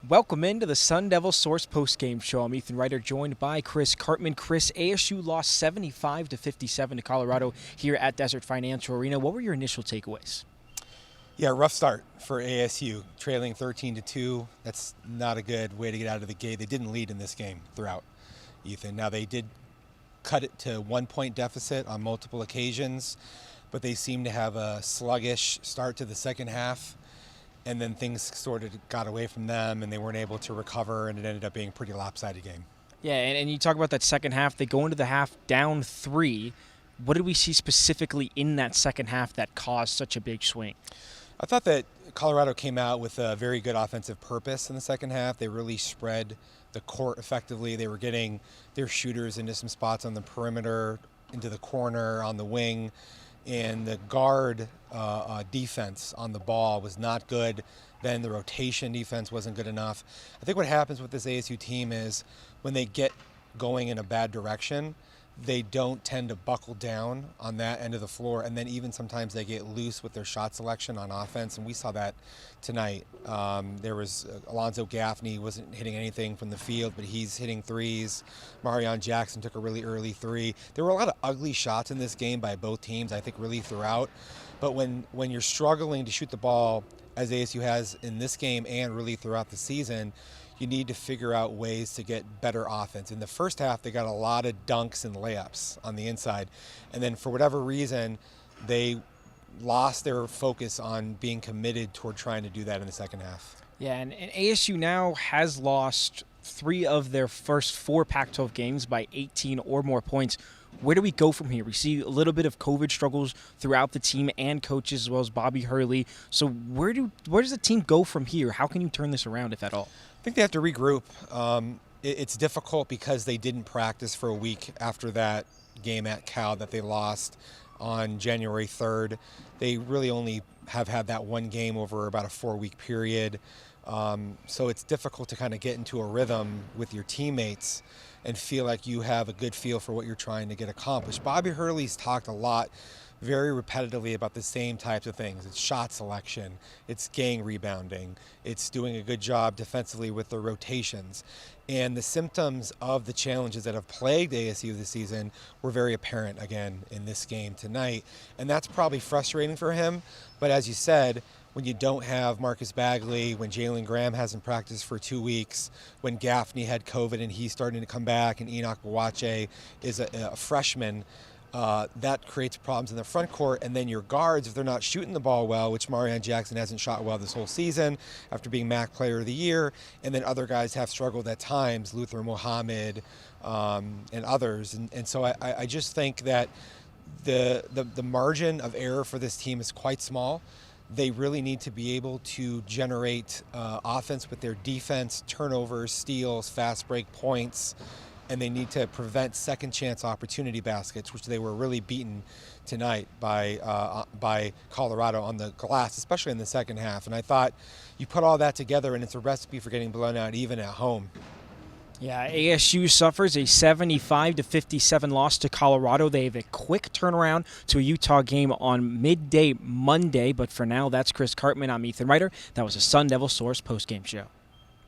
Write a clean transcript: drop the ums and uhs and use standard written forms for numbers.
Welcome into the Sun Devil Source postgame show. I'm Ethan Ryder, joined by Chris Cartman. Chris, ASU lost 75-57 to Colorado here at Desert Financial Arena. What were your initial takeaways? Yeah, rough start for ASU, trailing 13-2. That's not a good way to get out of the gate. They didn't lead in this game throughout, Ethan. Now, they did cut it to 1-point deficit on multiple occasions, but they seem to have a sluggish start to the second half. And then things sort of got away from them, and they weren't able to recover, and it ended up being a pretty lopsided game. Yeah, and you talk about that second half. They go into the half down 3. What did we see specifically in that second half that caused such a big swing? I thought that Colorado came out with a very good offensive purpose in the second half. They really spread the court effectively. They were getting their shooters into some spots on the perimeter, into the corner, on the wing. And the guard defense on the ball was not good. Then the rotation defense wasn't good enough. I think what happens with this ASU team is when they get going in a bad direction, they don't tend to buckle down on that end of the floor, and then even sometimes they get loose with their shot selection on offense, and we saw that tonight. There was Alonzo Gaffney wasn't hitting anything from the field, but he's hitting threes. Marion Jackson took a really early 3. There were a lot of ugly shots in this game by both teams, I think, really throughout. But when you're struggling to shoot the ball, as ASU has in this game and really throughout the season, you need to figure out ways to get better offense. In the first half, they got a lot of dunks and layups on the inside. And then for whatever reason, they lost their focus on being committed toward trying to do that in the second half. Yeah, and ASU now has lost 3 of their first 4 Pac-12 games by 18 or more points. Where do we go from here? We see a little bit of COVID struggles throughout the team and coaches, as well as Bobby Hurley. So where does the team go from here? How can you turn this around, if at all? I think they have to regroup. It's difficult because they didn't practice for a week after that game at Cal that they lost on January 3rd. They really only have had that one game over about a 4-week period. So it's difficult to kind of get into a rhythm with your teammates and feel like you have a good feel for what you're trying to get accomplished. Bobby Hurley's talked a lot, very repetitively, about the same types of things. It's shot selection, it's gang rebounding, it's doing a good job defensively with the rotations. And the symptoms of the challenges that have plagued ASU this season were very apparent again in this game tonight. And that's probably frustrating for him. But as you said, when you don't have Marcus Bagley, when Jalen Graham hasn't practiced for 2 weeks, when Gaffney had COVID and he's starting to come back, and Enoch Boakye is a freshman, that creates problems in the front court. And then your guards, if they're not shooting the ball well, which Marion Jackson hasn't shot well this whole season after being MAC Player of the Year, and then other guys have struggled at times, Luther Muhammad and others. And so I just think that the margin of error for this team is quite small. They really need to be able to generate offense with their defense, turnovers, steals, fast break points, and they need to prevent second chance opportunity baskets, which they were really beaten tonight by Colorado on the glass, especially in the second half. And I thought you put all that together, and it's a recipe for getting blown out even at home. Yeah, ASU suffers a 75-57 loss to Colorado. They have a quick turnaround to a Utah game on midday Monday. But for now, that's Chris Cartman. I'm Ethan Ryder. That was a Sun Devil Source postgame show.